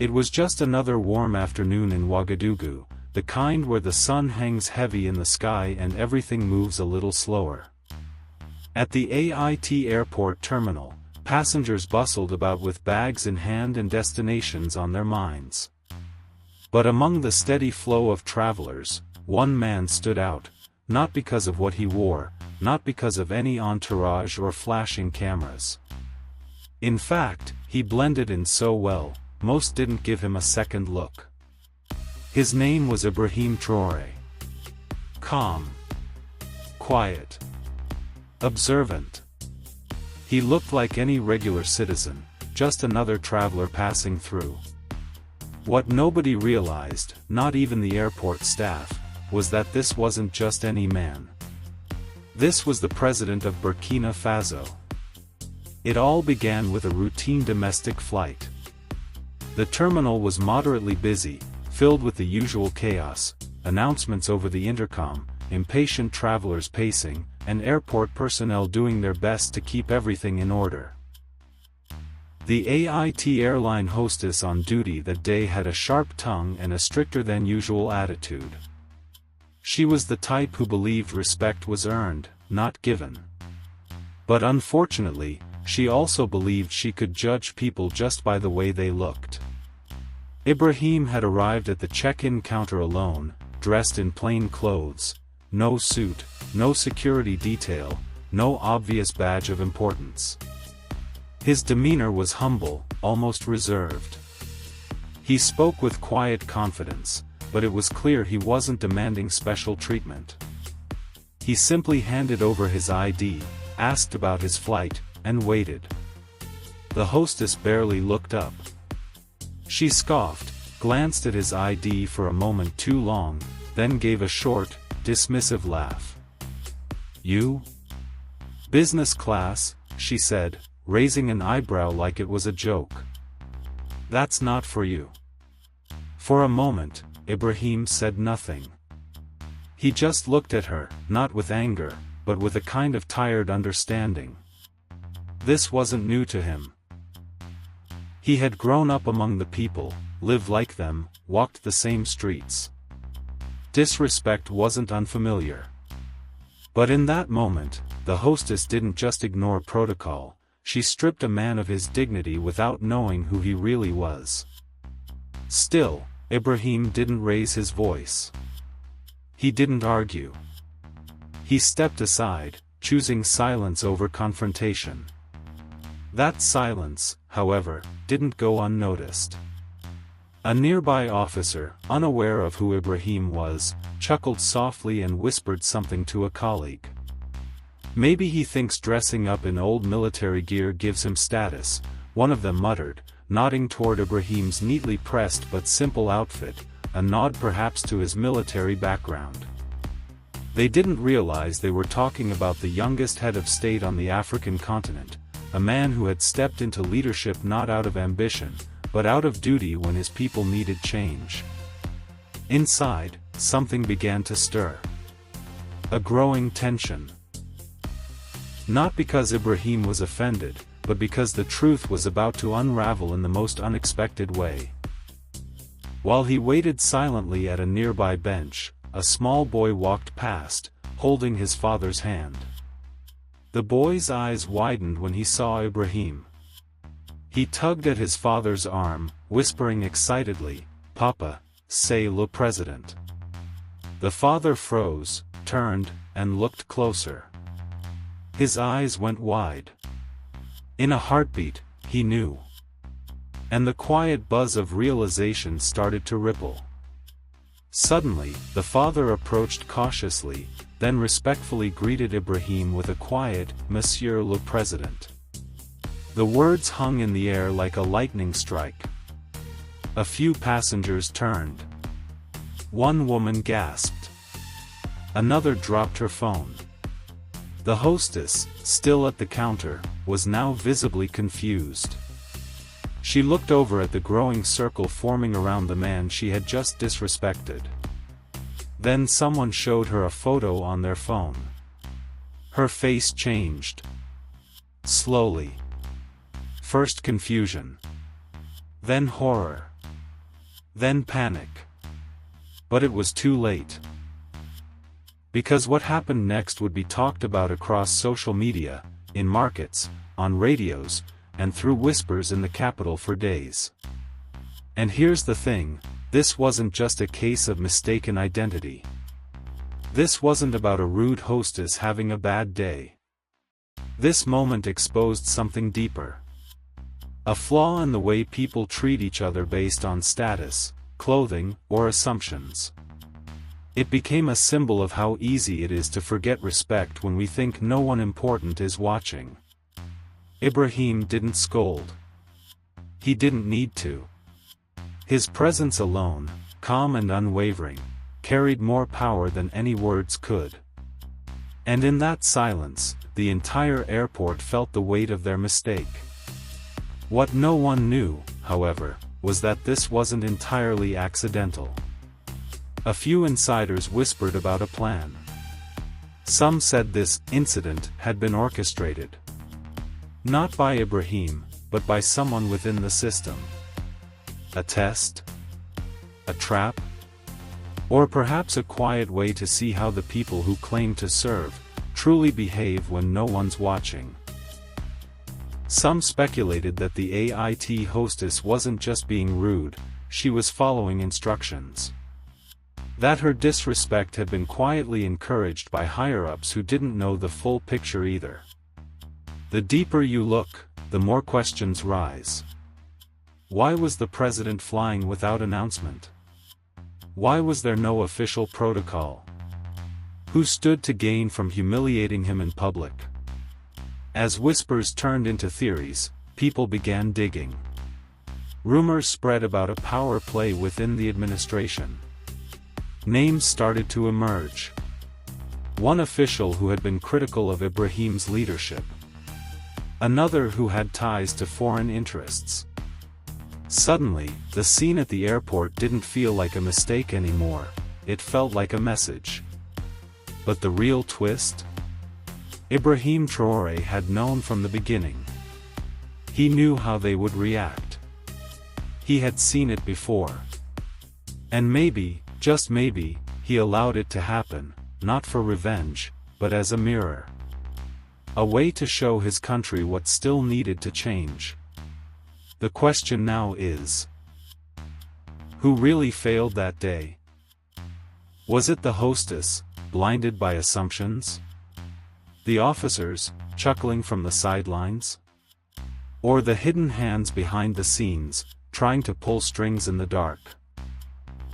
It was just another warm afternoon in Ouagadougou, the kind where the sun hangs heavy in the sky and everything moves a little slower. At the AIT airport terminal, passengers bustled about with bags in hand and destinations on their minds. But among the steady flow of travelers, one man stood out, not because of what he wore, not because of any entourage or flashing cameras. In fact, he blended in so well, most didn't give him a second look. His name was Ibrahim Traoré. Calm. Quiet. Observant. He looked like any regular citizen, just another traveler passing through. What nobody realized, not even the airport staff, was that this wasn't just any man. This was the President of Burkina Faso. It all began with a routine domestic flight. The terminal was moderately busy, filled with the usual chaos, announcements over the intercom, impatient travelers pacing, and airport personnel doing their best to keep everything in order. The AIT airline hostess on duty that day had a sharp tongue and a stricter-than-usual attitude. She was the type who believed respect was earned, not given. But unfortunately, she also believed she could judge people just by the way they looked. Ibrahim had arrived at the check-in counter alone, dressed in plain clothes, no suit, no security detail, no obvious badge of importance. His demeanor was humble, almost reserved. He spoke with quiet confidence, but it was clear he wasn't demanding special treatment. He simply handed over his ID, asked about his flight, and waited. The hostess barely looked up. She scoffed, glanced at his ID for a moment too long, then gave a short, dismissive laugh. "You? Business class," she said, raising an eyebrow like it was a joke. "That's not for you." For a moment, Ibrahim said nothing. He just looked at her, not with anger, but with a kind of tired understanding. This wasn't new to him. He had grown up among the people, lived like them, walked the same streets. Disrespect wasn't unfamiliar. But in that moment, the hostess didn't just ignore protocol, she stripped a man of his dignity without knowing who he really was. Still, Ibrahim didn't raise his voice. He didn't argue. He stepped aside, choosing silence over confrontation. That silence, however, didn't go unnoticed. A nearby officer, unaware of who Ibrahim was, chuckled softly and whispered something to a colleague. "Maybe he thinks dressing up in old military gear gives him status," one of them muttered, nodding toward Ibrahim's neatly pressed but simple outfit, a nod perhaps to his military background. They didn't realize they were talking about the youngest head of state on the African continent, a man who had stepped into leadership not out of ambition, but out of duty when his people needed change. Inside, something began to stir. A growing tension. Not because Ibrahim was offended, but because the truth was about to unravel in the most unexpected way. While he waited silently at a nearby bench, a small boy walked past, holding his father's hand. The boy's eyes widened when he saw Ibrahim. He tugged at his father's arm, whispering excitedly, "Papa, c'est le President." The father froze, turned, and looked closer. His eyes went wide. In a heartbeat, he knew. And the quiet buzz of realization started to ripple. Suddenly, the father approached cautiously, then respectfully greeted Ibrahim with a quiet, "Monsieur le Président." The words hung in the air like a lightning strike. A few passengers turned. One woman gasped. Another dropped her phone. The hostess, still at the counter, was now visibly confused. She looked over at the growing circle forming around the man she had just disrespected. Then someone showed her a photo on their phone. Her face changed. Slowly. First confusion. Then horror. then panic. But it was too late. Because what happened next would be talked about across social media, in markets, on radios, and through whispers in the capital for days. And here's the thing, this wasn't just a case of mistaken identity. This wasn't about a rude hostess having a bad day. This moment exposed something deeper. A flaw in the way people treat each other based on status, clothing, or assumptions. It became a symbol of how easy it is to forget respect when we think no one important is watching. Ibrahim didn't scold. He didn't need to. His presence alone, calm and unwavering, carried more power than any words could. And in that silence, the entire airport felt the weight of their mistake. What no one knew, however, was that this wasn't entirely accidental. A few insiders whispered about a plan. Some said this incident had been orchestrated. Not by Ibrahim, but by someone within the system. A test? A trap? Or perhaps a quiet way to see how the people who claim to serve truly behave when no one's watching. Some speculated that the AIT hostess wasn't just being rude, she was following instructions. That her disrespect had been quietly encouraged by higher-ups who didn't know the full picture either. The deeper you look, the more questions rise. Why was the president flying without announcement? Why was there no official protocol? Who stood to gain from humiliating him in public? As whispers turned into theories, people began digging. Rumors spread about a power play within the administration. Names started to emerge. One official who had been critical of Ibrahim's leadership. Another who had ties to foreign interests. Suddenly, the scene at the airport didn't feel like a mistake anymore, it felt like a message. But the real twist? Ibrahim Traoré had known from the beginning. He knew how they would react. He had seen it before. And maybe, just maybe, he allowed it to happen, not for revenge, but as a mirror. A way to show his country what still needed to change. The question now is, who really failed that day? Was it the hostess, blinded by assumptions? The officers, chuckling from the sidelines? Or the hidden hands behind the scenes, trying to pull strings in the dark?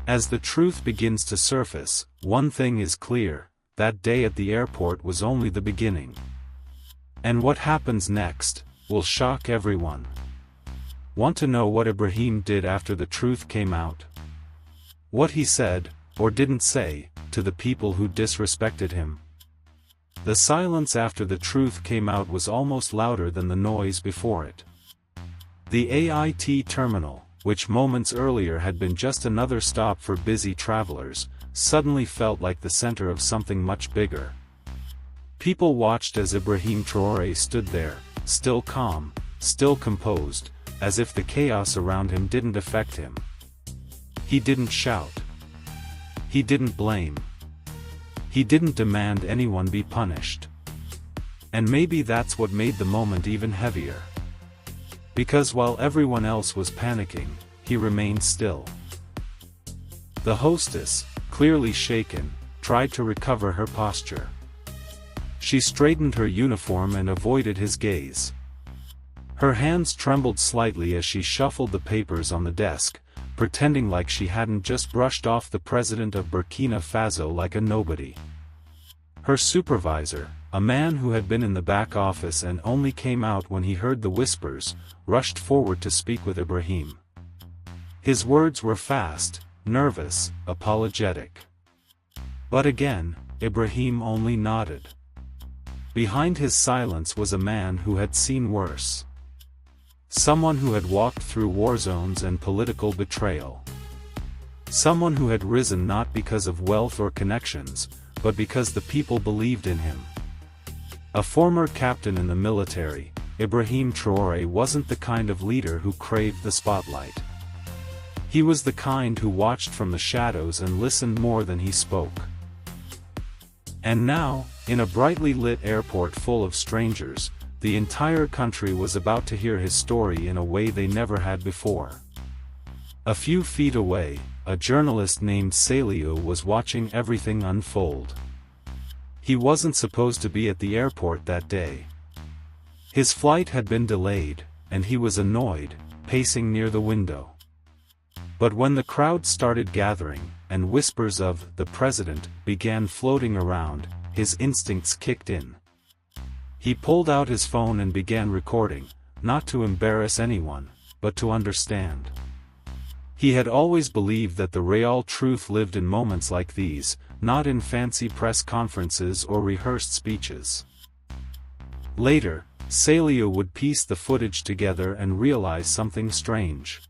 As the truth begins to surface, one thing is clear, that day at the airport was only the beginning. And what happens next, will shock everyone. Want to know what Ibrahim did after the truth came out? What he said, or didn't say, to the people who disrespected him? The silence after the truth came out was almost louder than the noise before it. The AIT terminal, which moments earlier had been just another stop for busy travelers, suddenly felt like the center of something much bigger. People watched as Ibrahim Traoré stood there, still calm, still composed, as if the chaos around him didn't affect him. He didn't shout. He didn't blame. He didn't demand anyone be punished. And maybe that's what made the moment even heavier. Because while everyone else was panicking, he remained still. The hostess, clearly shaken, tried to recover her posture. She straightened her uniform and avoided his gaze. Her hands trembled slightly as she shuffled the papers on the desk, pretending like she hadn't just brushed off the President of Burkina Faso like a nobody. Her supervisor, a man who had been in the back office and only came out when he heard the whispers, rushed forward to speak with Ibrahim. His words were fast, nervous, apologetic. But again, Ibrahim only nodded. Behind his silence was a man who had seen worse. Someone who had walked through war zones and political betrayal. Someone who had risen not because of wealth or connections, but because the people believed in him. A former captain in the military, Ibrahim Traoré wasn't the kind of leader who craved the spotlight. He was the kind who watched from the shadows and listened more than he spoke. And now, in a brightly lit airport full of strangers, the entire country was about to hear his story in a way they never had before. A few feet away, a journalist named Saliu was watching everything unfold. He wasn't supposed to be at the airport that day. His flight had been delayed, and he was annoyed, pacing near the window. But when the crowd started gathering, and whispers of "the president" began floating around, his instincts kicked in. He pulled out his phone and began recording, not to embarrass anyone, but to understand. He had always believed that the real truth lived in moments like these, not in fancy press conferences or rehearsed speeches. Later, Saliu would piece the footage together and realize something strange.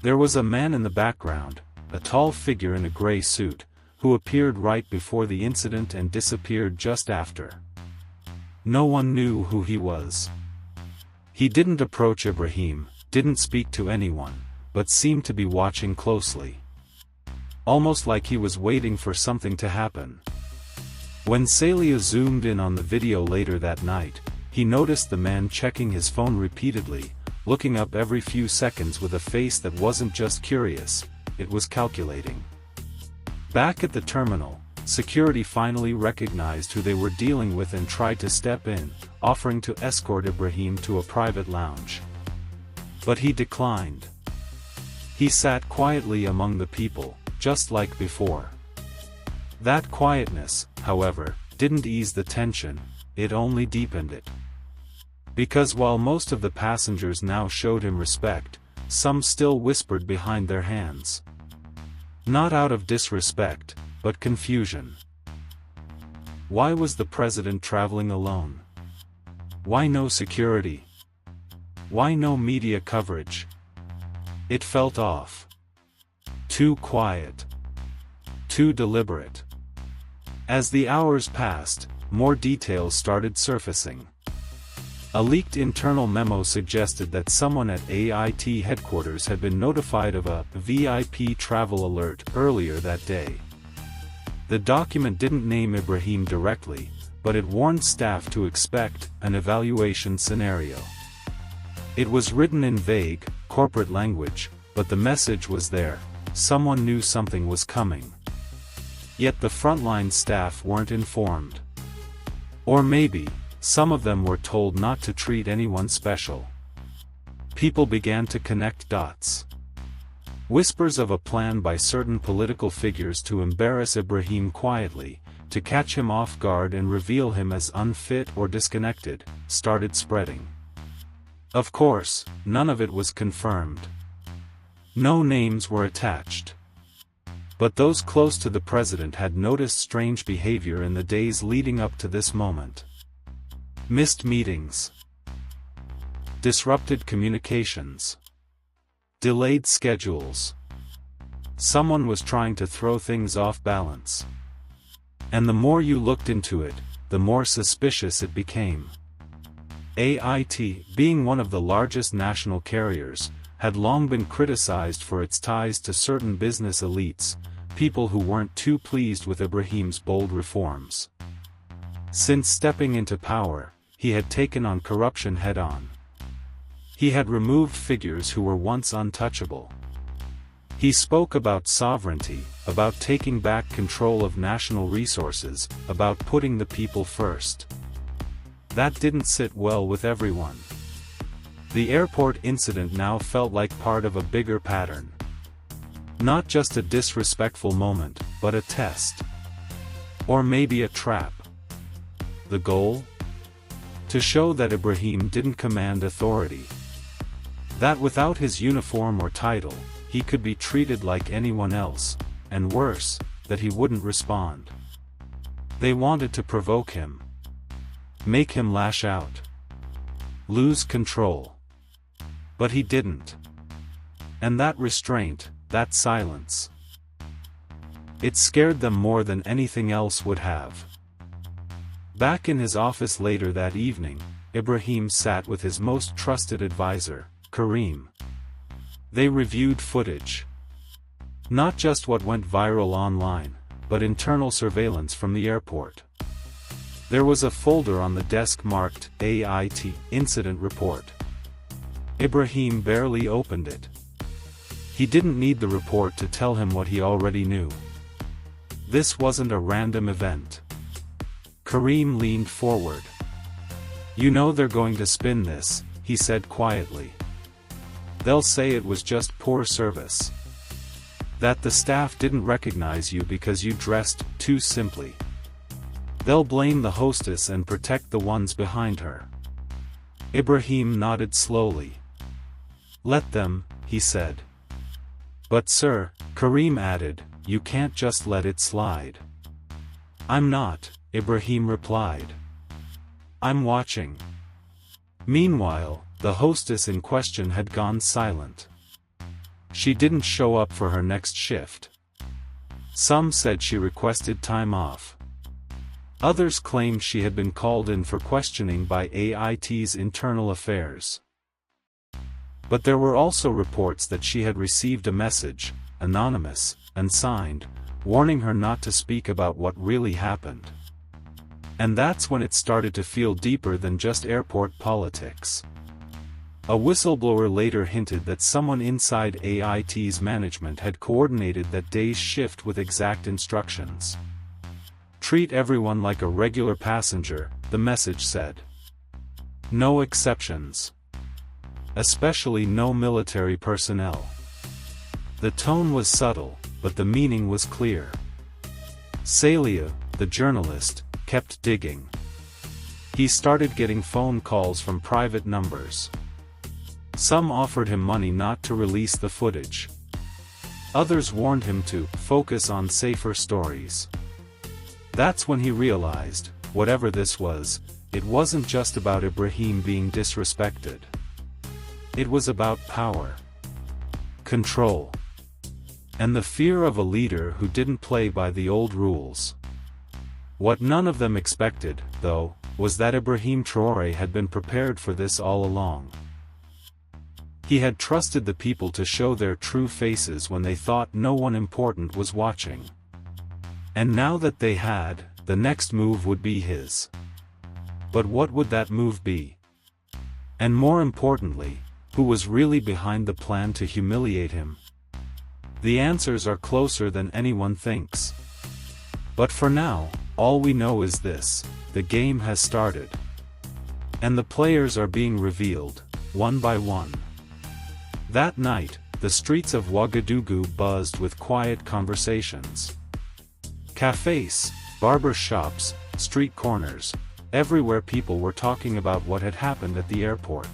There was a man in the background, a tall figure in a gray suit, who appeared right before the incident and disappeared just after. No one knew who he was. He didn't approach Ibrahim, didn't speak to anyone, but seemed to be watching closely. Almost like he was waiting for something to happen. When Saliu zoomed in on the video later that night, he noticed the man checking his phone repeatedly, looking up every few seconds with a face that wasn't just curious, it was calculating. Back at the terminal, security finally recognized who they were dealing with and tried to step in, offering to escort Ibrahim to a private lounge. But he declined. He sat quietly among the people, just like before. That quietness, however, didn't ease the tension, it only deepened it. Because while most of the passengers now showed him respect, some still whispered behind their hands. Not out of disrespect, but confusion. Why was the president traveling alone? Why no security? Why no media coverage? It felt off. Too quiet. Too deliberate. As the hours passed, more details started surfacing. A leaked internal memo suggested that someone at AIT headquarters had been notified of a VIP travel alert earlier that day. The document didn't name Ibrahim directly, but it warned staff to expect an evaluation scenario. It was written in vague, corporate language, but the message was there: someone knew something was coming. Yet the frontline staff weren't informed. Or maybe, some of them were told not to treat anyone special. People began to connect dots. Whispers of a plan by certain political figures to embarrass Ibrahim quietly, to catch him off guard and reveal him as unfit or disconnected, started spreading. Of course, none of it was confirmed. No names were attached. But those close to the president had noticed strange behavior in the days leading up to this moment. Missed meetings. Disrupted communications. Delayed schedules. Someone was trying to throw things off balance. And the more you looked into it, the more suspicious it became. AIT, being one of the largest national carriers, had long been criticized for its ties to certain business elites, people who weren't too pleased with Ibrahim's bold reforms. Since stepping into power, he had taken on corruption head-on. He had removed figures who were once untouchable. He spoke about sovereignty, about taking back control of national resources, about putting the people first. That didn't sit well with everyone. The airport incident now felt like part of a bigger pattern. Not just a disrespectful moment, but a test. Or maybe a trap. The goal? To show that Ibrahim didn't command authority. That without his uniform or title, he could be treated like anyone else, and worse, that he wouldn't respond. They wanted to provoke him. Make him lash out. Lose control. But he didn't. And that restraint, that silence. It scared them more than anything else would have. Back in his office later that evening, Ibrahim sat with his most trusted advisor, Karim. They reviewed footage. Not just what went viral online, but internal surveillance from the airport. There was a folder on the desk marked AIT Incident Report. Ibrahim barely opened it. He didn't need the report to tell him what he already knew. This wasn't a random event. Karim leaned forward. "You know they're going to spin this," he said quietly. "They'll say it was just poor service. That the staff didn't recognize you because you dressed too simply. They'll blame the hostess and protect the ones behind her." Ibrahim nodded slowly. "Let them," he said. "But sir," Karim added, "you can't just let it slide." "I'm not," Ibrahim replied. "I'm watching." Meanwhile, the hostess in question had gone silent. She didn't show up for her next shift. Some said she requested time off. Others claimed she had been called in for questioning by AIT's internal affairs. But there were also reports that she had received a message, anonymous, and signed, warning her not to speak about what really happened. And that's when it started to feel deeper than just airport politics. A whistleblower later hinted that someone inside AIT's management had coordinated that day's shift with exact instructions. "Treat everyone like a regular passenger," the message said. "No exceptions. Especially no military personnel." The tone was subtle, but the meaning was clear. Salia, the journalist, kept digging. He started getting phone calls from private numbers. Some offered him money not to release the footage. Others warned him to focus on safer stories. That's when he realized, whatever this was, it wasn't just about Ibrahim being disrespected. It was about power, control, and the fear of a leader who didn't play by the old rules. What none of them expected, though, was that Ibrahim Traoré had been prepared for this all along. He had trusted the people to show their true faces when they thought no one important was watching. And now that they had, the next move would be his. But what would that move be? And more importantly, who was really behind the plan to humiliate him? The answers are closer than anyone thinks. But for now, all we know is this: the game has started. And the players are being revealed, one by one. That night, the streets of Ouagadougou buzzed with quiet conversations. Cafes, barber shops, street corners, everywhere people were talking about what had happened at the airport.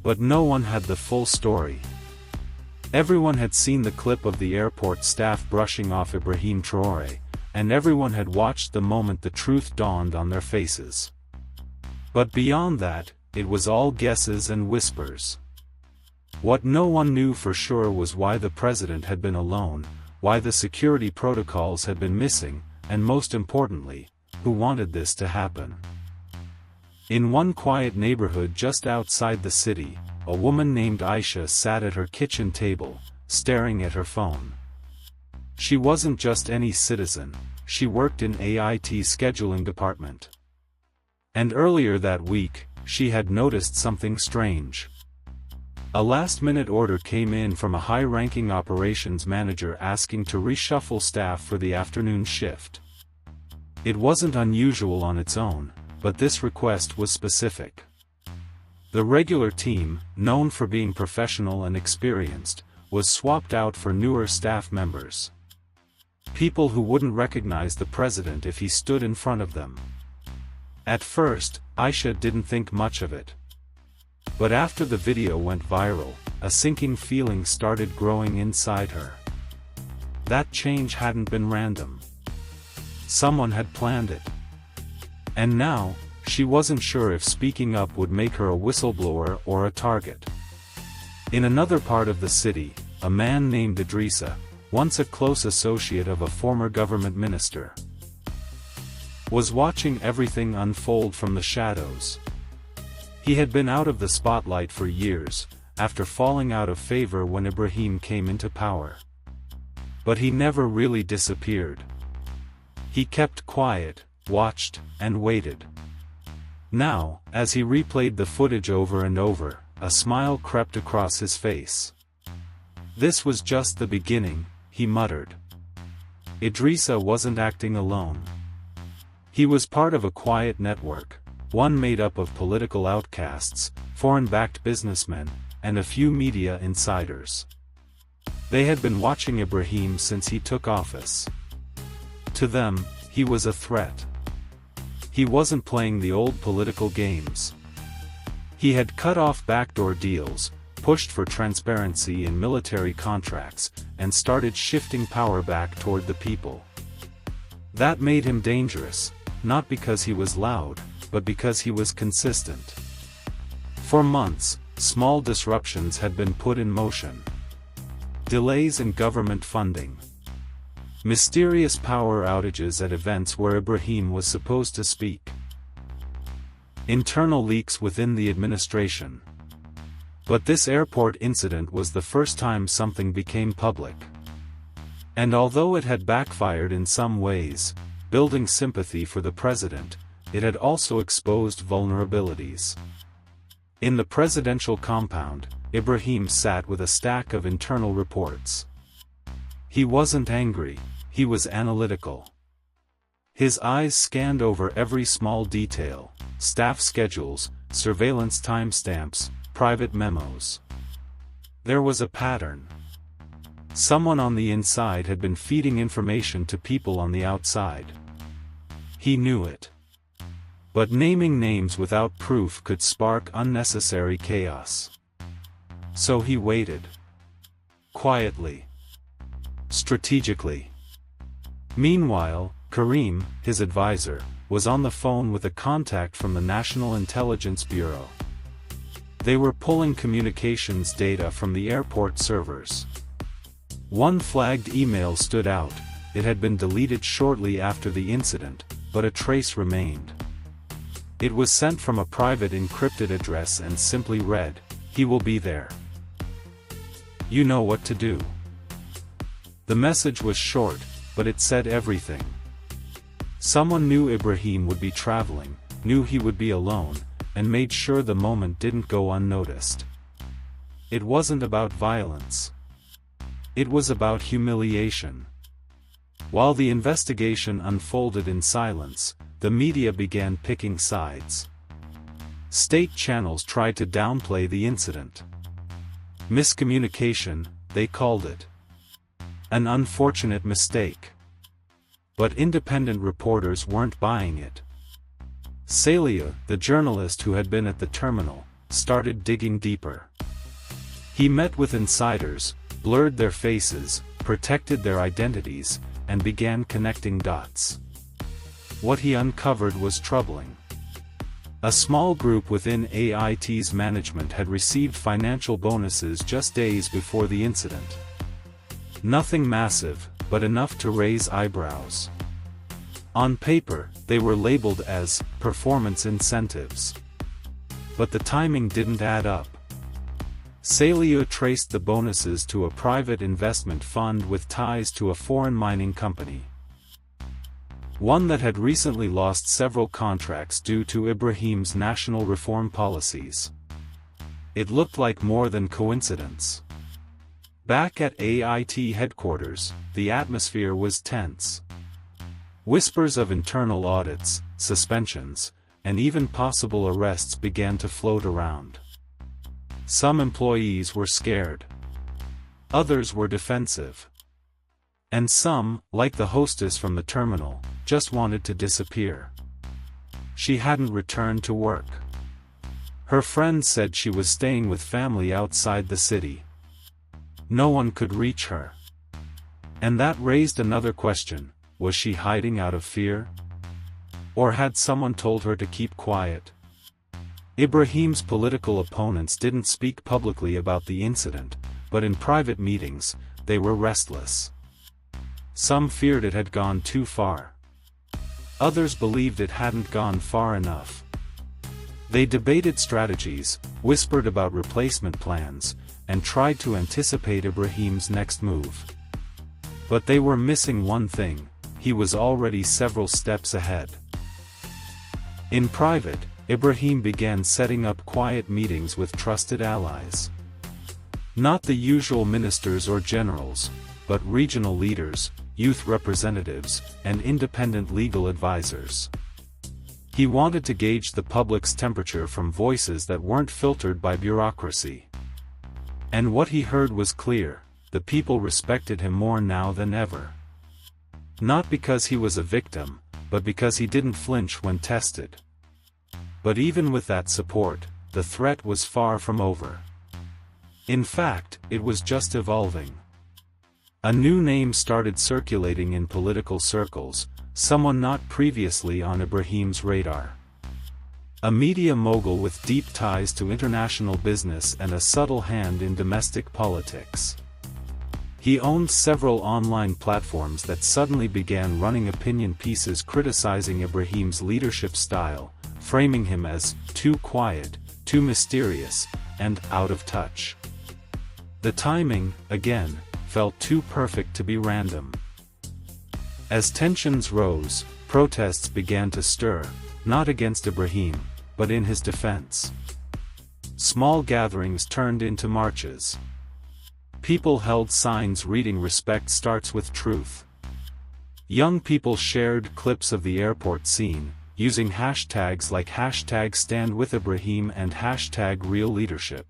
But no one had the full story. Everyone had seen the clip of the airport staff brushing off Ibrahim Traoré, and everyone had watched the moment the truth dawned on their faces. But beyond that, it was all guesses and whispers. What no one knew for sure was why the president had been alone, why the security protocols had been missing, and most importantly, who wanted this to happen. In one quiet neighborhood just outside the city, a woman named Aisha sat at her kitchen table, staring at her phone. She wasn't just any citizen, she worked in AIT's scheduling department. And earlier that week, she had noticed something strange. A last-minute order came in from a high-ranking operations manager asking to reshuffle staff for the afternoon shift. It wasn't unusual on its own, but this request was specific. The regular team, known for being professional and experienced, was swapped out for newer staff members. People who wouldn't recognize the president if he stood in front of them. At first, Aisha didn't think much of it. But after the video went viral, a sinking feeling started growing inside her. That change hadn't been random. Someone had planned it. And now, she wasn't sure if speaking up would make her a whistleblower or a target. In another part of the city, a man named Idrissa, once a close associate of a former government minister, was watching everything unfold from the shadows. He had been out of the spotlight for years, after falling out of favor when Ibrahim came into power. But he never really disappeared. He kept quiet, watched, and waited. Now, as he replayed the footage over and over, a smile crept across his face. This was just the beginning, he muttered. Idrissa wasn't acting alone. He was part of a quiet network, one made up of political outcasts, foreign-backed businessmen, and a few media insiders. They had been watching Ibrahim since he took office. To them, he was a threat. He wasn't playing the old political games. He had cut off backdoor deals, pushed for transparency in military contracts, and started shifting power back toward the people. That made him dangerous, not because he was loud, but because he was consistent. For months, small disruptions had been put in motion. Delays in government funding. Mysterious power outages at events where Ibrahim was supposed to speak. Internal leaks within the administration. But this airport incident was the first time something became public. And although it had backfired in some ways, building sympathy for the president, it had also exposed vulnerabilities. In the presidential compound, Ibrahim sat with a stack of internal reports. He wasn't angry, he was analytical. His eyes scanned over every small detail: staff schedules, surveillance timestamps, private memos. There was a pattern. Someone on the inside had been feeding information to people on the outside. He knew it. But naming names without proof could spark unnecessary chaos. So he waited. Quietly. Strategically. Meanwhile, Karim, his advisor, was on the phone with a contact from the National Intelligence Bureau. They were pulling communications data from the airport servers. One flagged email stood out. It had been deleted shortly after the incident, but a trace remained. It was sent from a private encrypted address and simply read, "He will be there. You know what to do." The message was short, but it said everything. Someone knew Ibrahim would be traveling, knew he would be alone, and made sure the moment didn't go unnoticed. It wasn't about violence. It was about humiliation. While the investigation unfolded in silence, the media began picking sides. State channels tried to downplay the incident. Miscommunication, they called it. An unfortunate mistake. But independent reporters weren't buying it. Celia, the journalist who had been at the terminal, started digging deeper. He met with insiders, blurred their faces, protected their identities, and began connecting dots. What he uncovered was troubling. A small group within AIT's management had received financial bonuses just days before the incident. Nothing massive, but enough to raise eyebrows. On paper, they were labeled as performance incentives. But the timing didn't add up. Celia traced the bonuses to a private investment fund with ties to a foreign mining company. One that had recently lost several contracts due to Ibrahim's national reform policies. It looked like more than coincidence. Back at AIT headquarters, the atmosphere was tense. Whispers of internal audits, suspensions, and even possible arrests began to float around. Some employees were scared. Others were defensive. And some, like the hostess from the terminal, just wanted to disappear. She hadn't returned to work. Her friend said she was staying with family outside the city. No one could reach her. And that raised another question: was she hiding out of fear? Or had someone told her to keep quiet? Ibrahim's political opponents didn't speak publicly about the incident, but in private meetings, they were restless. Some feared it had gone too far. Others believed it hadn't gone far enough. They debated strategies, whispered about replacement plans, and tried to anticipate Ibrahim's next move. But they were missing one thing: he was already several steps ahead. In private, Ibrahim began setting up quiet meetings with trusted allies. Not the usual ministers or generals, but regional leaders, youth representatives, and independent legal advisors. He wanted to gauge the public's temperature from voices that weren't filtered by bureaucracy. And what he heard was clear: the people respected him more now than ever. Not because he was a victim, but because he didn't flinch when tested. But even with that support, the threat was far from over. In fact, it was just evolving. A new name started circulating in political circles, someone not previously on Ibrahim's radar. A media mogul with deep ties to international business and a subtle hand in domestic politics. He owned several online platforms that suddenly began running opinion pieces criticizing Ibrahim's leadership style, framing him as too quiet, too mysterious, and out of touch. The timing, again, felt too perfect to be random. As tensions rose, protests began to stir, not against Ibrahim, but in his defense. Small gatherings turned into marches. People held signs reading "Respect starts with truth." Young people shared clips of the airport scene, using hashtags like #StandWithIbrahim and #RealLeadership.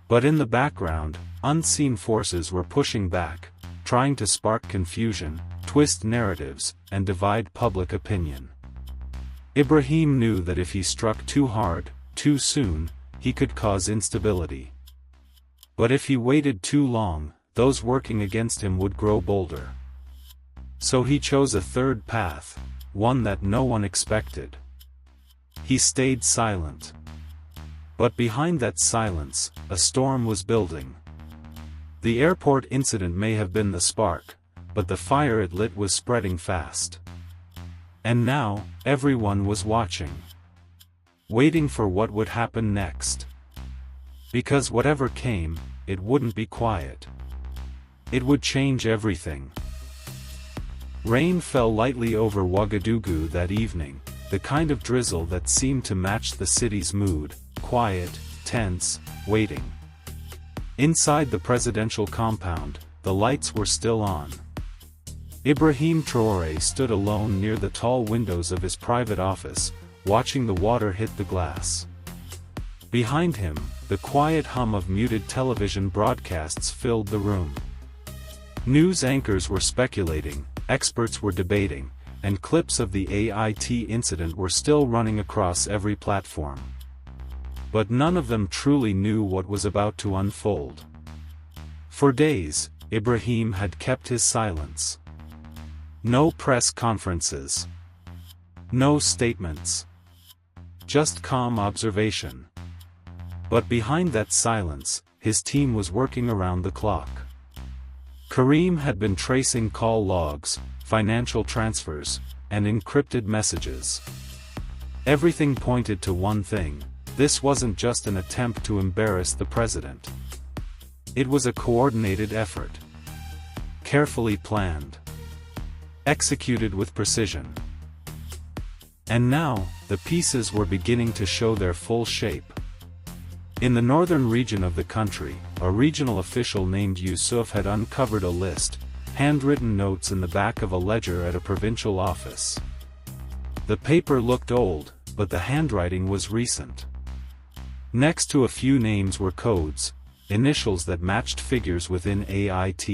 But in the background, unseen forces were pushing back, trying to spark confusion, twist narratives, and divide public opinion. Ibrahim knew that if he struck too hard, too soon, he could cause instability. But if he waited too long, those working against him would grow bolder. So he chose a third path, one that no one expected. He stayed silent. But behind that silence, a storm was building. The airport incident may have been the spark, but the fire it lit was spreading fast. And now, everyone was watching. Waiting for what would happen next. Because whatever came, it wouldn't be quiet. It would change everything. Rain fell lightly over Ouagadougou that evening, the kind of drizzle that seemed to match the city's mood: quiet, tense, waiting. Inside the presidential compound, the lights were still on. Ibrahim Traoré stood alone near the tall windows of his private office, watching the water hit the glass. Behind him, the quiet hum of muted television broadcasts filled the room. News anchors were speculating, experts were debating, and clips of the AIT incident were still running across every platform. But none of them truly knew what was about to unfold. For days, Ibrahim had kept his silence. No press conferences. No statements. Just calm observation. But behind that silence, his team was working around the clock. Karim had been tracing call logs, financial transfers, and encrypted messages. Everything pointed to one thing: this wasn't just an attempt to embarrass the president. It was a coordinated effort. Carefully planned. Executed with precision. And now, the pieces were beginning to show their full shape. In the northern region of the country, a regional official named Yusuf had uncovered a list, handwritten notes in the back of a ledger at a provincial office. The paper looked old, but the handwriting was recent. Next to a few names were codes, initials that matched figures within AIT,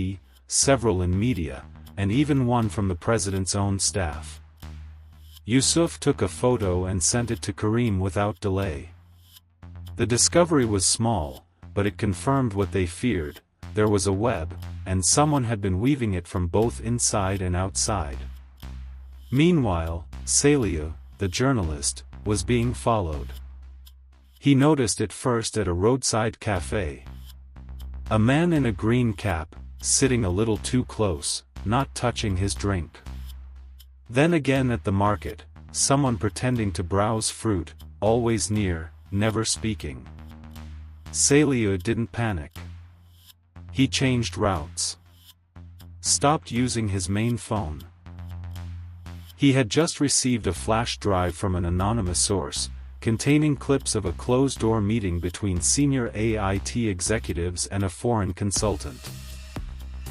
several in media, and even one from the president's own staff. Yusuf took a photo and sent it to Karim without delay. The discovery was small, but it confirmed what they feared: there was a web, and someone had been weaving it from both inside and outside. Meanwhile, Salih, the journalist, was being followed. He noticed it first at a roadside cafe. A man in a green cap, sitting a little too close, not touching his drink. Then again at the market, someone pretending to browse fruit, always near, never speaking. Saliu didn't panic. He changed routes. Stopped using his main phone. He had just received a flash drive from an anonymous source, containing clips of a closed-door meeting between senior AIT executives and a foreign consultant.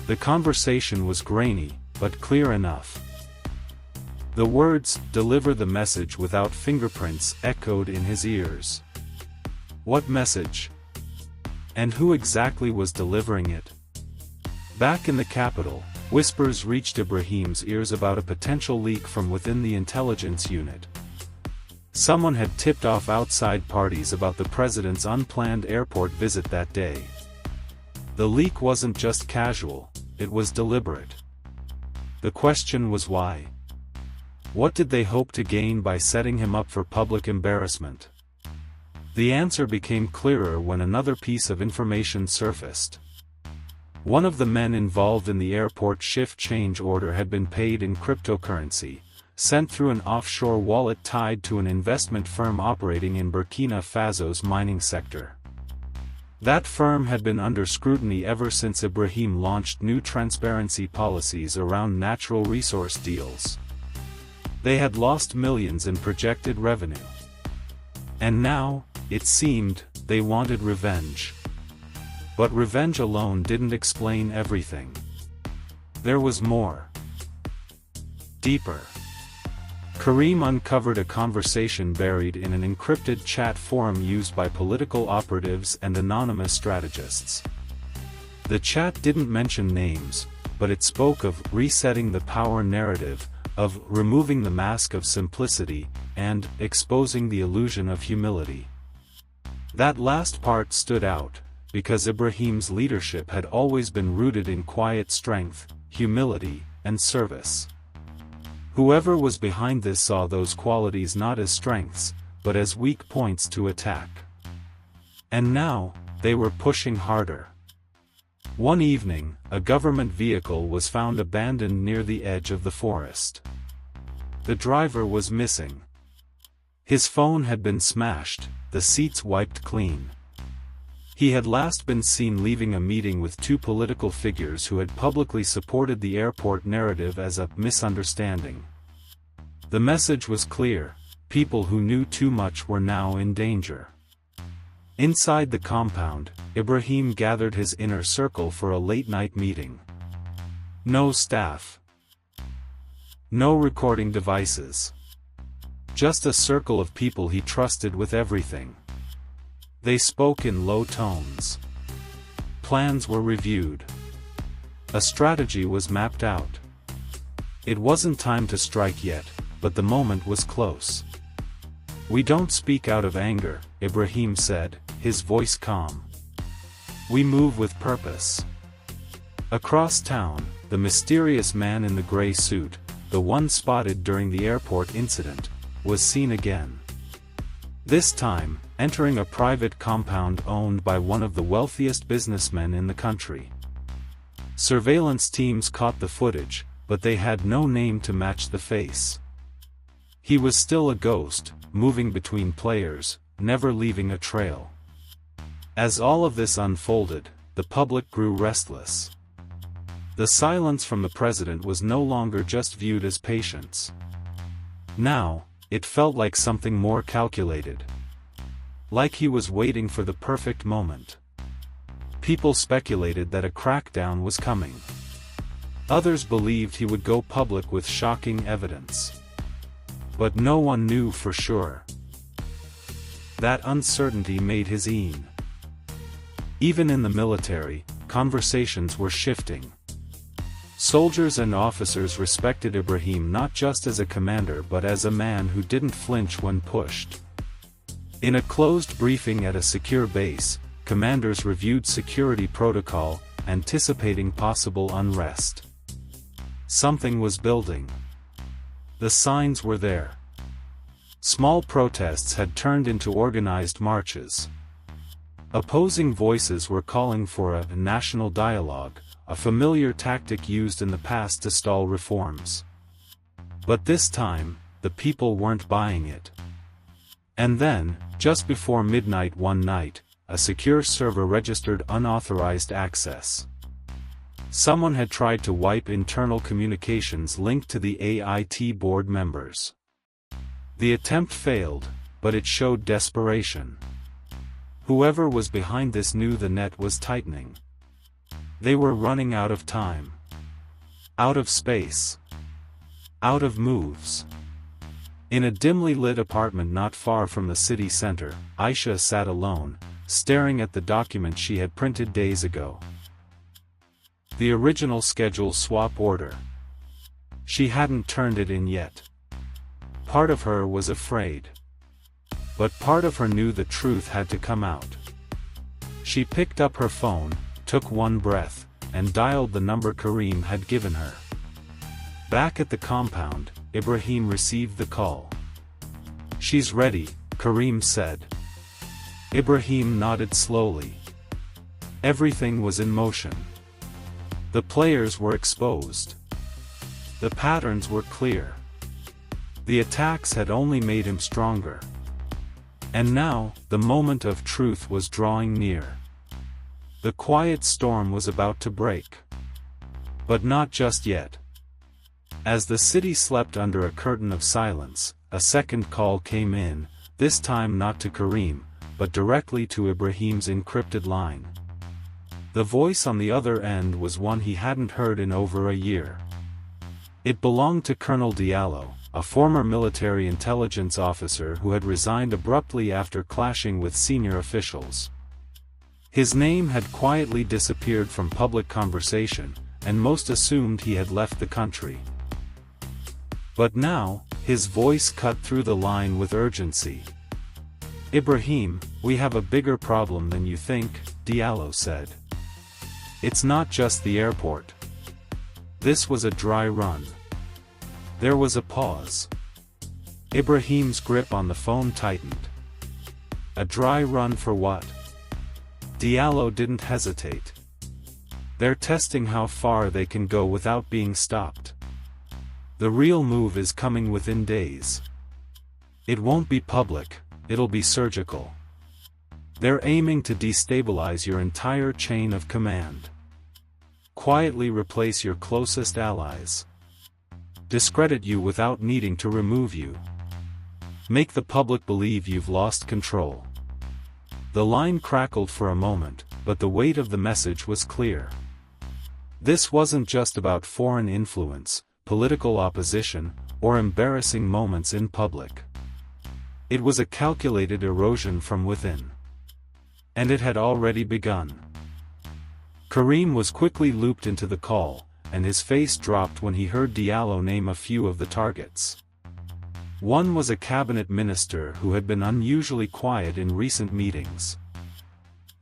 The conversation was grainy, but clear enough. The words, "Deliver the message without fingerprints," echoed in his ears. What message? And who exactly was delivering it? Back in the capital, whispers reached Ibrahim's ears about a potential leak from within the intelligence unit. Someone had tipped off outside parties about the president's unplanned airport visit that day. The leak wasn't just casual, it was deliberate. The question was why? What did they hope to gain by setting him up for public embarrassment? The answer became clearer when another piece of information surfaced. One of the men involved in the airport shift change order had been paid in cryptocurrency, sent through an offshore wallet tied to an investment firm operating in Burkina Faso's mining sector. That firm had been under scrutiny ever since Ibrahim launched new transparency policies around natural resource deals. They had lost millions in projected revenue. And now, it seemed, they wanted revenge. But revenge alone didn't explain everything. There was more. Deeper. Karim uncovered a conversation buried in an encrypted chat forum used by political operatives and anonymous strategists. The chat didn't mention names, but it spoke of resetting the power narrative, of removing the mask of simplicity, and exposing the illusion of humility. That last part stood out, because Ibrahim's leadership had always been rooted in quiet strength, humility, and service. Whoever was behind this saw those qualities not as strengths, but as weak points to attack. And now, they were pushing harder. One evening, a government vehicle was found abandoned near the edge of the forest. The driver was missing. His phone had been smashed, the seats wiped clean. He had last been seen leaving a meeting with two political figures who had publicly supported the airport narrative as a misunderstanding. The message was clear: people who knew too much were now in danger. Inside the compound, Ibrahim gathered his inner circle for a late-night meeting. No staff. No recording devices. Just a circle of people he trusted with everything. They spoke in low tones. Plans were reviewed. A strategy was mapped out. It wasn't time to strike yet, but the moment was close. "We don't speak out of anger," Ibrahim said, his voice calm. "We move with purpose." Across town, the mysterious man in the gray suit, the one spotted during the airport incident, was seen again. This time, entering a private compound owned by one of the wealthiest businessmen in the country. Surveillance teams caught the footage, but they had no name to match the face. He was still a ghost, moving between players, never leaving a trail. As all of this unfolded, the public grew restless. The silence from the president was no longer just viewed as patience. Now, it felt like something more calculated. Like he was waiting for the perfect moment. People speculated that a crackdown was coming. Others believed he would go public with shocking evidence. But no one knew for sure. That uncertainty made his aim. Even in the military, conversations were shifting. Soldiers and officers respected Ibrahim not just as a commander but as a man who didn't flinch when pushed. In a closed briefing at a secure base, commanders reviewed security protocol, anticipating possible unrest. Something was building. The signs were there. Small protests had turned into organized marches. Opposing voices were calling for a national dialogue, a familiar tactic used in the past to stall reforms. But this time, the people weren't buying it. And then, just before midnight one night, a secure server registered unauthorized access. Someone had tried to wipe internal communications linked to the AIT board members. The attempt failed, but it showed desperation. Whoever was behind this knew the net was tightening. They were running out of time. Out of space. Out of moves. In a dimly lit apartment not far from the city center, Aisha sat alone, staring at the document she had printed days ago. The original schedule swap order. She hadn't turned it in yet. Part of her was afraid. But part of her knew the truth had to come out. She picked up her phone, took one breath, and dialed the number Karim had given her. Back at the compound, Ibrahim received the call. "She's ready," Karim said. Ibrahim nodded slowly. Everything was in motion. The players were exposed. The patterns were clear. The attacks had only made him stronger. And now, the moment of truth was drawing near. The quiet storm was about to break. But not just yet. As the city slept under a curtain of silence, a second call came in, this time not to Karim, but directly to Ibrahim's encrypted line. The voice on the other end was one he hadn't heard in over a year. It belonged to Colonel Diallo, a former military intelligence officer who had resigned abruptly after clashing with senior officials. His name had quietly disappeared from public conversation, and most assumed he had left the country. But now, his voice cut through the line with urgency. "Ibrahim, we have a bigger problem than you think," Diallo said. "It's not just the airport. This was a dry run." There was a pause. Ibrahim's grip on the phone tightened. A dry run for what? Diallo didn't hesitate. "They're testing how far they can go without being stopped. The real move is coming within days. It won't be public, it'll be surgical. They're aiming to destabilize your entire chain of command. Quietly replace your closest allies. Discredit you without needing to remove you. Make the public believe you've lost control." The line crackled for a moment, but the weight of the message was clear. This wasn't just about foreign influence, political opposition, or embarrassing moments in public. It was a calculated erosion from within. And it had already begun. Karim was quickly looped into the call, and his face dropped when he heard Diallo name a few of the targets. One was a cabinet minister who had been unusually quiet in recent meetings.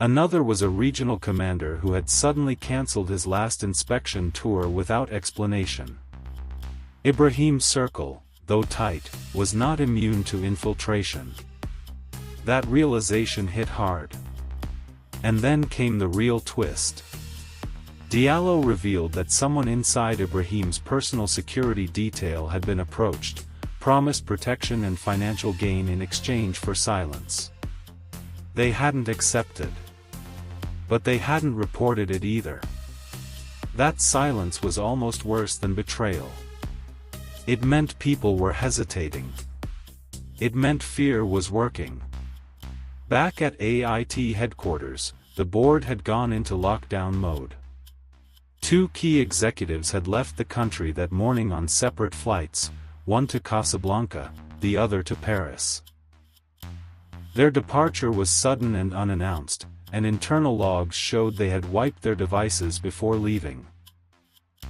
Another was a regional commander who had suddenly cancelled his last inspection tour without explanation. Ibrahim's circle, though tight, was not immune to infiltration. That realization hit hard. And then came the real twist. Diallo revealed that someone inside Ibrahim's personal security detail had been approached, promised protection and financial gain in exchange for silence. They hadn't accepted. But they hadn't reported it either. That silence was almost worse than betrayal. It meant people were hesitating. It meant fear was working. Back at AIT headquarters, the board had gone into lockdown mode. 2 key executives had left the country that morning on separate flights, one to Casablanca, the other to Paris. Their departure was sudden and unannounced, and internal logs showed they had wiped their devices before leaving.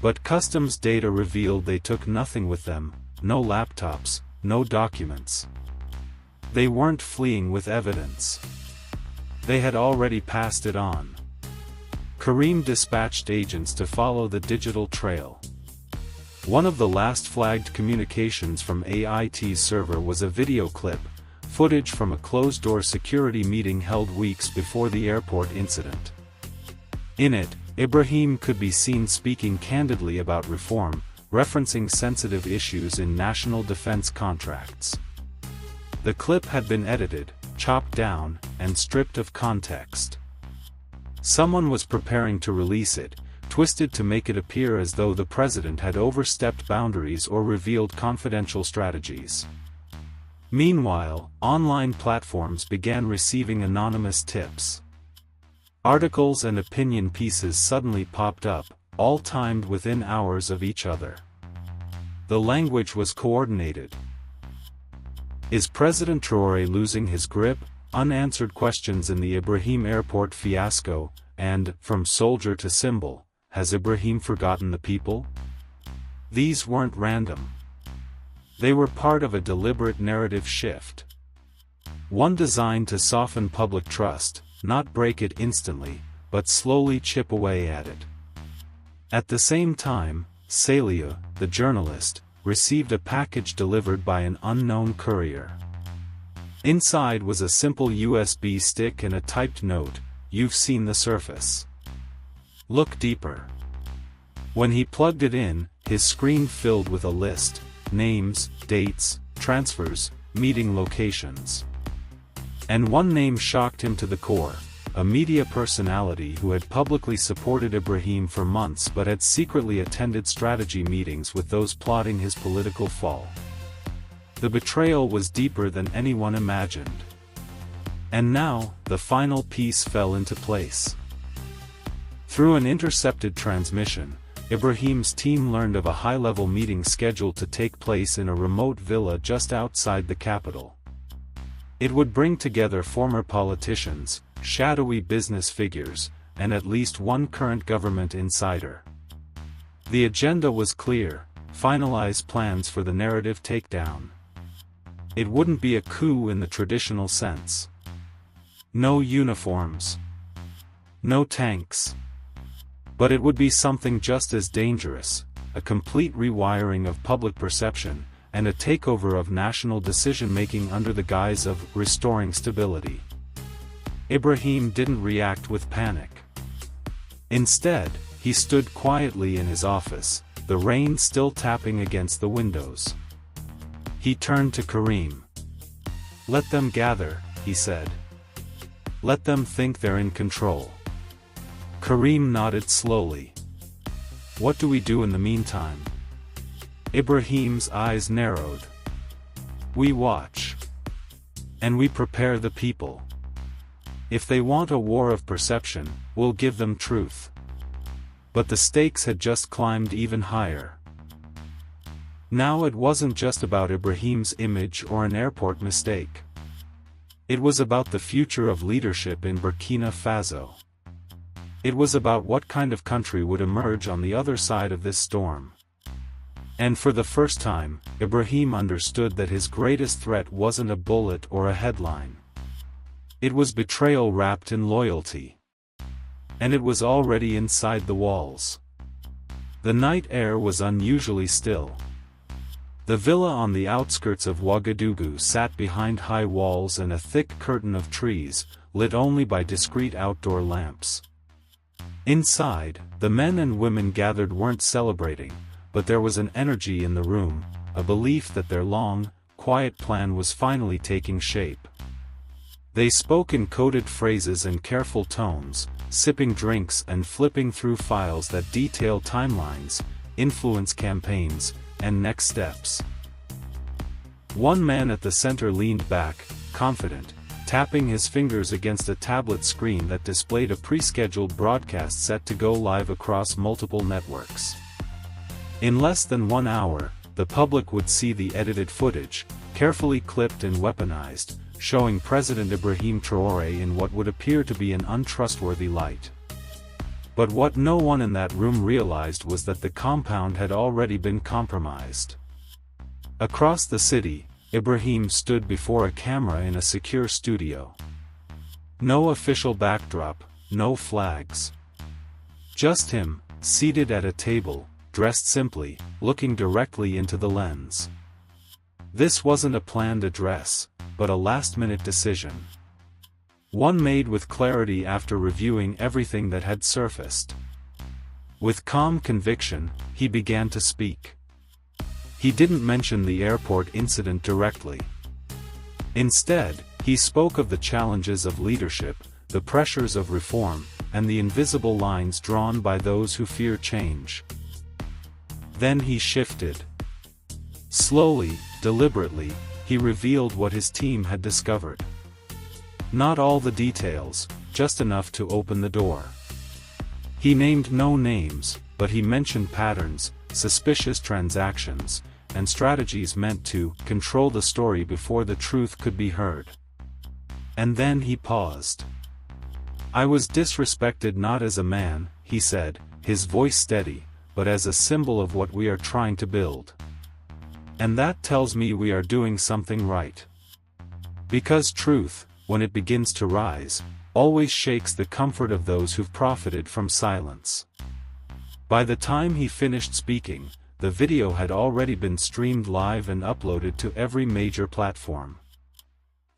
But customs data revealed they took nothing with them, no laptops, no documents. They weren't fleeing with evidence. They had already passed it on. Karim dispatched agents to follow the digital trail. One of the last flagged communications from AIT's server was a video clip, footage from a closed-door security meeting held weeks before the airport incident. In it, Ibrahim could be seen speaking candidly about reform, referencing sensitive issues in national defense contracts. The clip had been edited, chopped down, and stripped of context. Someone was preparing to release it, twisted to make it appear as though the president had overstepped boundaries or revealed confidential strategies. Meanwhile, online platforms began receiving anonymous tips. Articles and opinion pieces suddenly popped up, all timed within hours of each other. The language was coordinated. Is President Traoré losing his grip? Unanswered questions in the Ibrahim airport fiasco, and, from soldier to symbol, has Ibrahim forgotten the people? These weren't random. They were part of a deliberate narrative shift. One designed to soften public trust, not break it instantly, but slowly chip away at it. At the same time, Celia, the journalist, received a package delivered by an unknown courier. Inside was a simple USB stick and a typed note, "You've seen the surface. Look deeper." When he plugged it in, his screen filled with a list: names, dates, transfers, meeting locations. And one name shocked him to the core, a media personality who had publicly supported Ibrahim for months but had secretly attended strategy meetings with those plotting his political fall. The betrayal was deeper than anyone imagined. And now, the final piece fell into place. Through an intercepted transmission, Ibrahim's team learned of a high-level meeting scheduled to take place in a remote villa just outside the capital. It would bring together former politicians, shadowy business figures, and at least one current government insider. The agenda was clear: finalize plans for the narrative takedown. It wouldn't be a coup in the traditional sense. No uniforms. No tanks. But it would be something just as dangerous: a complete rewiring of public perception, and a takeover of national decision-making under the guise of restoring stability. Ibrahim didn't react with panic. Instead, he stood quietly in his office, the rain still tapping against the windows. He turned to Karim. "Let them gather," he said. "Let them think they're in control." Karim nodded slowly. "What do we do in the meantime?" Ibrahim's eyes narrowed. "We watch. And we prepare the people. If they want a war of perception, we'll give them truth." But the stakes had just climbed even higher. Now it wasn't just about Ibrahim's image or an airport mistake. It was about the future of leadership in Burkina Faso. It was about what kind of country would emerge on the other side of this storm. And for the first time, Ibrahim understood that his greatest threat wasn't a bullet or a headline. It was betrayal wrapped in loyalty. And it was already inside the walls. The night air was unusually still. The villa on the outskirts of Ouagadougou sat behind high walls and a thick curtain of trees, lit only by discreet outdoor lamps. Inside, the men and women gathered weren't celebrating, but there was an energy in the room, a belief that their long, quiet plan was finally taking shape. They spoke in coded phrases and careful tones, sipping drinks and flipping through files that detail timelines, influence campaigns, and next steps. One man at the center leaned back, confident, tapping his fingers against a tablet screen that displayed a pre-scheduled broadcast set to go live across multiple networks. In less than 1 hour, the public would see the edited footage, carefully clipped and weaponized, showing President Ibrahim Traoré in what would appear to be an untrustworthy light. But what no one in that room realized was that the compound had already been compromised. Across the city, Ibrahim stood before a camera in a secure studio. No official backdrop, no flags. Just him, seated at a table, dressed simply, looking directly into the lens. This wasn't a planned address, but a last-minute decision. One made with clarity after reviewing everything that had surfaced. With calm conviction, he began to speak. He didn't mention the airport incident directly. Instead, he spoke of the challenges of leadership, the pressures of reform, and the invisible lines drawn by those who fear change. Then he shifted. Slowly, deliberately, he revealed what his team had discovered. Not all the details, just enough to open the door. He named no names, but he mentioned patterns, suspicious transactions, and strategies meant to control the story before the truth could be heard. And then he paused. "I was disrespected not as a man," he said, his voice steady, "but as a symbol of what we are trying to build. And that tells me we are doing something right. Because truth, when it begins to rise, always shakes the comfort of those who've profited from silence." By the time he finished speaking, the video had already been streamed live and uploaded to every major platform.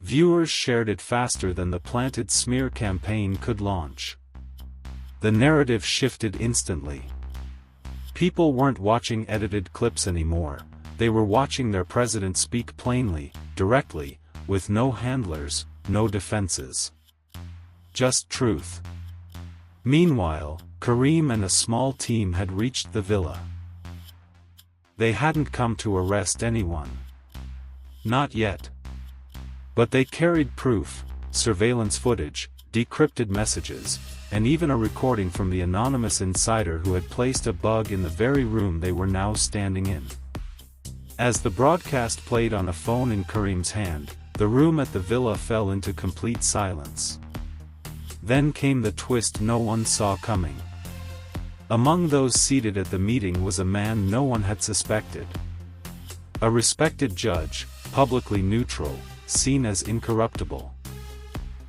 Viewers shared it faster than the planted smear campaign could launch. The narrative shifted instantly. People weren't watching edited clips anymore, they were watching their president speak plainly, directly, with no handlers, no defenses. Just truth. Meanwhile, Karim and a small team had reached the villa. They hadn't come to arrest anyone. Not yet. But they carried proof, surveillance footage, decrypted messages, and even a recording from the anonymous insider who had placed a bug in the very room they were now standing in. As the broadcast played on a phone in Karim's hand, the room at the villa fell into complete silence. Then came the twist no one saw coming. Among those seated at the meeting was a man no one had suspected. A respected judge, publicly neutral, seen as incorruptible.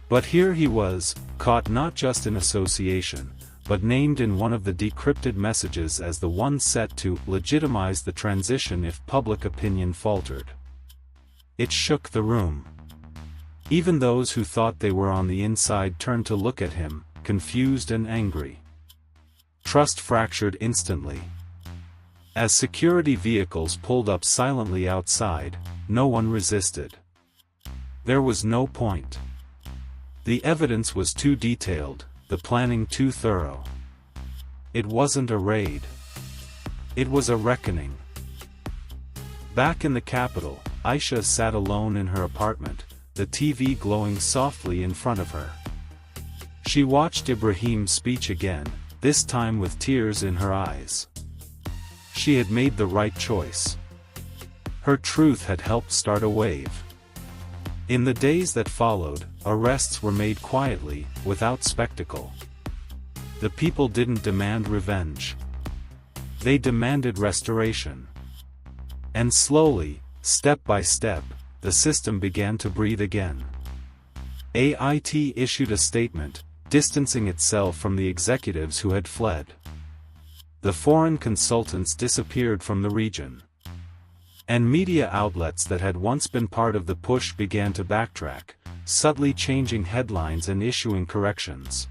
But here he was, caught not just in association, but named in one of the decrypted messages as the one set to legitimize the transition if public opinion faltered. It shook the room. Even those who thought they were on the inside turned to look at him, confused and angry. Trust fractured instantly. As security vehicles pulled up silently outside, no one resisted. There was no point. The evidence was too detailed, the planning too thorough. It wasn't a raid. It was a reckoning. Back in the capital, Aisha sat alone in her apartment, the TV glowing softly in front of her. She watched Ibrahim's speech again, this time with tears in her eyes. She had made the right choice. Her truth had helped start a wave. In the days that followed, arrests were made quietly, without spectacle. The people didn't demand revenge. They demanded restoration. And slowly, step by step, the system began to breathe again. AIT issued a statement, distancing itself from the executives who had fled. The foreign consultants disappeared from the region. And media outlets that had once been part of the push began to backtrack, subtly changing headlines and issuing corrections.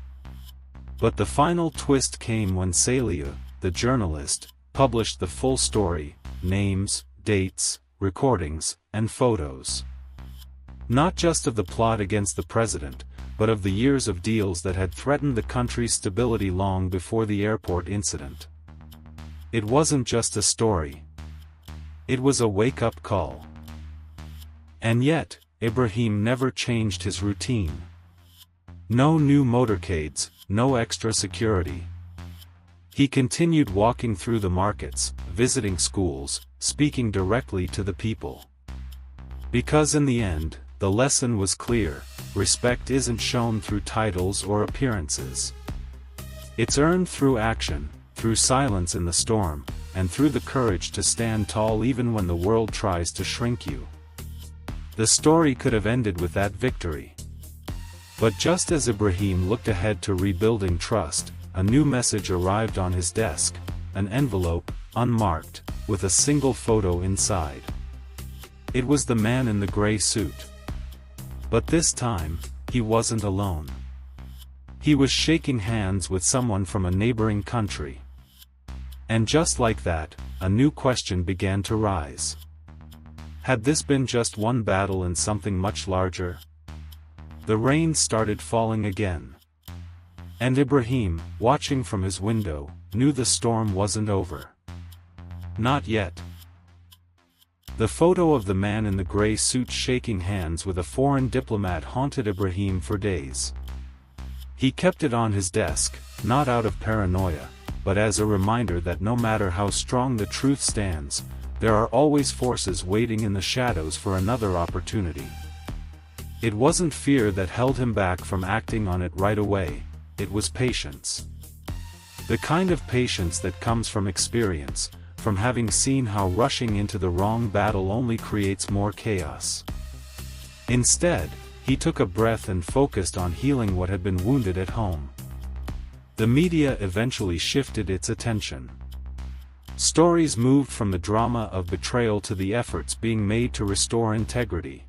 But the final twist came when Celia, the journalist, published the full story, names, dates, recordings, and photos. Not just of the plot against the president, but of the years of deals that had threatened the country's stability long before the airport incident. It wasn't just a story. It was a wake-up call. And yet, Ibrahim never changed his routine. No new motorcades, no extra security. He continued walking through the markets, visiting schools, speaking directly to the people. Because in the end, the lesson was clear: respect isn't shown through titles or appearances. It's earned through action, through silence in the storm, and through the courage to stand tall even when the world tries to shrink you. The story could have ended with that victory. But just as Ibrahim looked ahead to rebuilding trust, a new message arrived on his desk, an envelope, unmarked, with a single photo inside. It was the man in the gray suit. But this time, he wasn't alone. He was shaking hands with someone from a neighboring country. And just like that, a new question began to rise. Had this been just one battle in something much larger? The rain started falling again. And Ibrahim, watching from his window, knew the storm wasn't over. Not yet. The photo of the man in the gray suit shaking hands with a foreign diplomat haunted Ibrahim for days. He kept it on his desk, not out of paranoia, but as a reminder that no matter how strong the truth stands, there are always forces waiting in the shadows for another opportunity. It wasn't fear that held him back from acting on it right away, it was patience. The kind of patience that comes from experience, from having seen how rushing into the wrong battle only creates more chaos. Instead, he took a breath and focused on healing what had been wounded at home. The media eventually shifted its attention. Stories moved from the drama of betrayal to the efforts being made to restore integrity.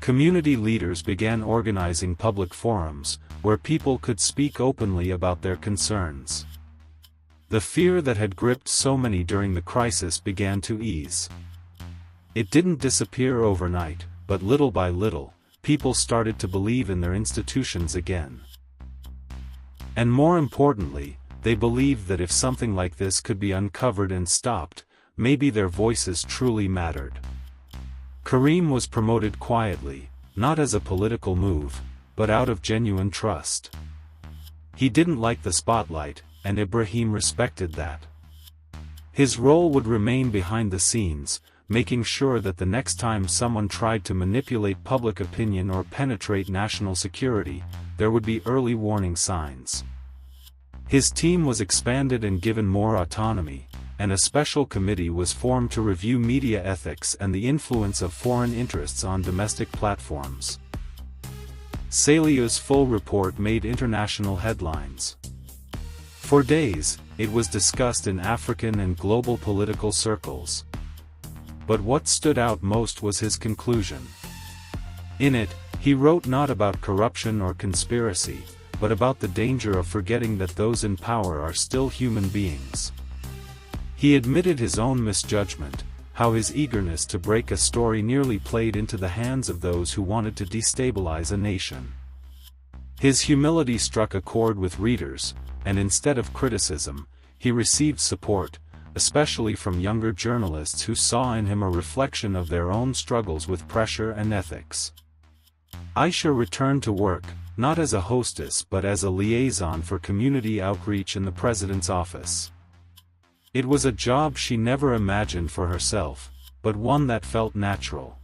Community leaders began organizing public forums, where people could speak openly about their concerns. The fear that had gripped so many during the crisis began to ease. It didn't disappear overnight, but little by little, people started to believe in their institutions again. And more importantly, they believed that if something like this could be uncovered and stopped, maybe their voices truly mattered. Karim was promoted quietly, not as a political move, but out of genuine trust. He didn't like the spotlight, and Ibrahim respected that. His role would remain behind the scenes, making sure that the next time someone tried to manipulate public opinion or penetrate national security, there would be early warning signs. His team was expanded and given more autonomy, and a special committee was formed to review media ethics and the influence of foreign interests on domestic platforms. Salia's full report made international headlines. For days, it was discussed in African and global political circles. But what stood out most was his conclusion. In it, he wrote not about corruption or conspiracy, but about the danger of forgetting that those in power are still human beings. He admitted his own misjudgment, how his eagerness to break a story nearly played into the hands of those who wanted to destabilize a nation. His humility struck a chord with readers, and instead of criticism, he received support, especially from younger journalists who saw in him a reflection of their own struggles with pressure and ethics. Aisha returned to work, not as a hostess but as a liaison for community outreach in the president's office. It was a job she never imagined for herself, but one that felt natural.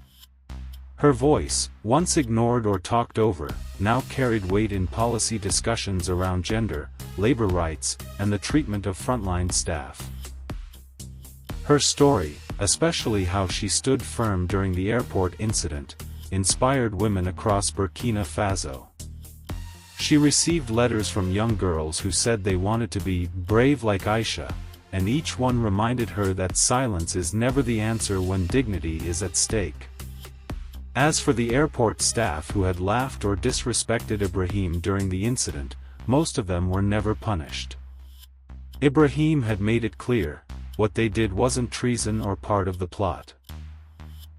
Her voice, once ignored or talked over, now carried weight in policy discussions around gender, labor rights, and the treatment of frontline staff. Her story, especially how she stood firm during the airport incident, inspired women across Burkina Faso. She received letters from young girls who said they wanted to be brave like Aisha, and each one reminded her that silence is never the answer when dignity is at stake. As for the airport staff who had laughed or disrespected Ibrahim during the incident, most of them were never punished. Ibrahim had made it clear, what they did wasn't treason or part of the plot.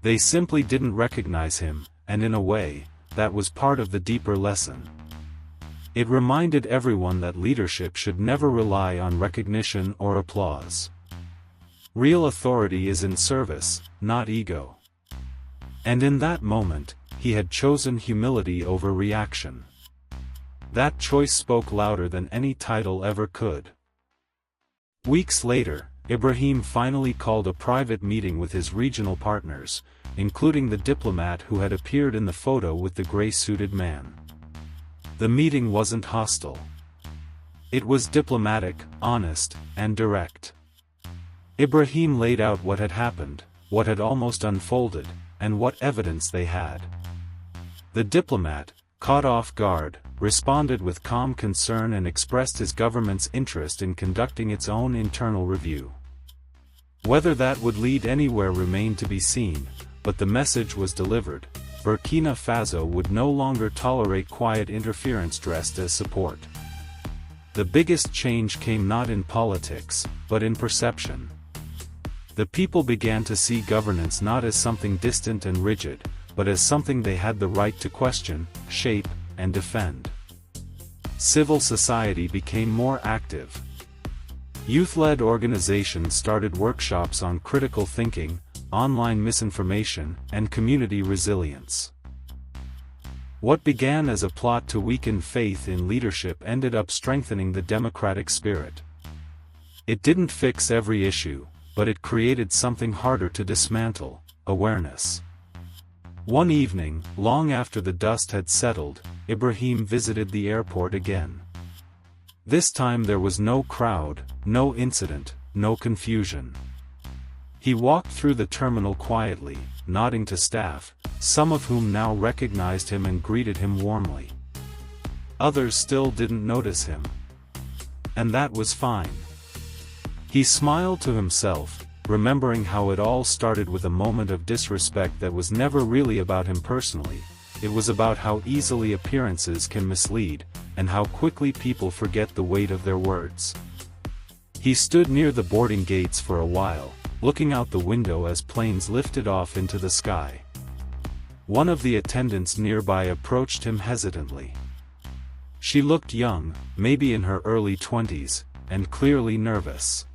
They simply didn't recognize him, and in a way, that was part of the deeper lesson. It reminded everyone that leadership should never rely on recognition or applause. Real authority is in service, not ego. And in that moment, he had chosen humility over reaction. That choice spoke louder than any title ever could. Weeks later, Ibrahim finally called a private meeting with his regional partners, including the diplomat who had appeared in the photo with the gray-suited man. The meeting wasn't hostile. It was diplomatic, honest, and direct. Ibrahim laid out what had happened, what had almost unfolded, and what evidence they had. The diplomat, caught off guard, responded with calm concern and expressed his government's interest in conducting its own internal review. Whether that would lead anywhere remained to be seen, but the message was delivered. Burkina Faso would no longer tolerate quiet interference dressed as support. The biggest change came not in politics, but in perception. The people began to see governance not as something distant and rigid, but as something they had the right to question, shape, and defend. Civil society became more active. Youth-led organizations started workshops on critical thinking, online misinformation, and community resilience. What began as a plot to weaken faith in leadership ended up strengthening the democratic spirit. It didn't fix every issue, but it created something harder to dismantle: awareness. One evening, long after the dust had settled, Ibrahim visited the airport again. This time there was no crowd, no incident, no confusion. He walked through the terminal quietly, nodding to staff, some of whom now recognized him and greeted him warmly. Others still didn't notice him. And that was fine. He smiled to himself, remembering how it all started with a moment of disrespect that was never really about him personally. It was about how easily appearances can mislead, and how quickly people forget the weight of their words. He stood near the boarding gates for a while, looking out the window as planes lifted off into the sky. One of the attendants nearby approached him hesitantly. She looked young, maybe in her early 20s, and clearly nervous.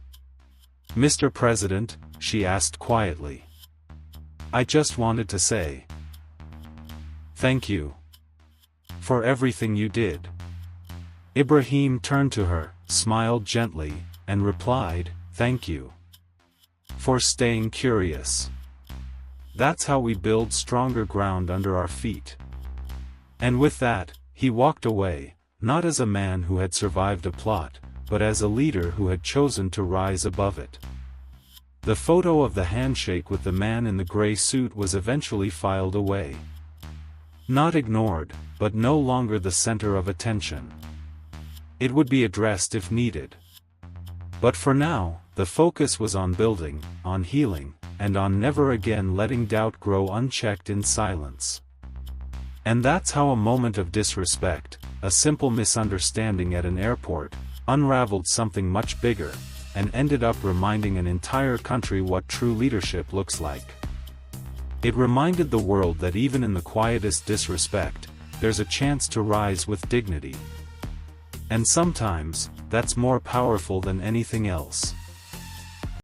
"Mr. President," she asked quietly. "I just wanted to say thank you for everything you did." Ibrahim turned to her, smiled gently, and replied, "Thank you for staying curious. That's how we build stronger ground under our feet." And with that, he walked away, not as a man who had survived a plot, but as a leader who had chosen to rise above it. The photo of the handshake with the man in the gray suit was eventually filed away. Not ignored, but no longer the center of attention. It would be addressed if needed. But for now, the focus was on building, on healing, and on never again letting doubt grow unchecked in silence. And that's how a moment of disrespect, a simple misunderstanding at an airport, unraveled something much bigger, and ended up reminding an entire country what true leadership looks like. It reminded the world that even in the quietest disrespect, there's a chance to rise with dignity. And sometimes, that's more powerful than anything else.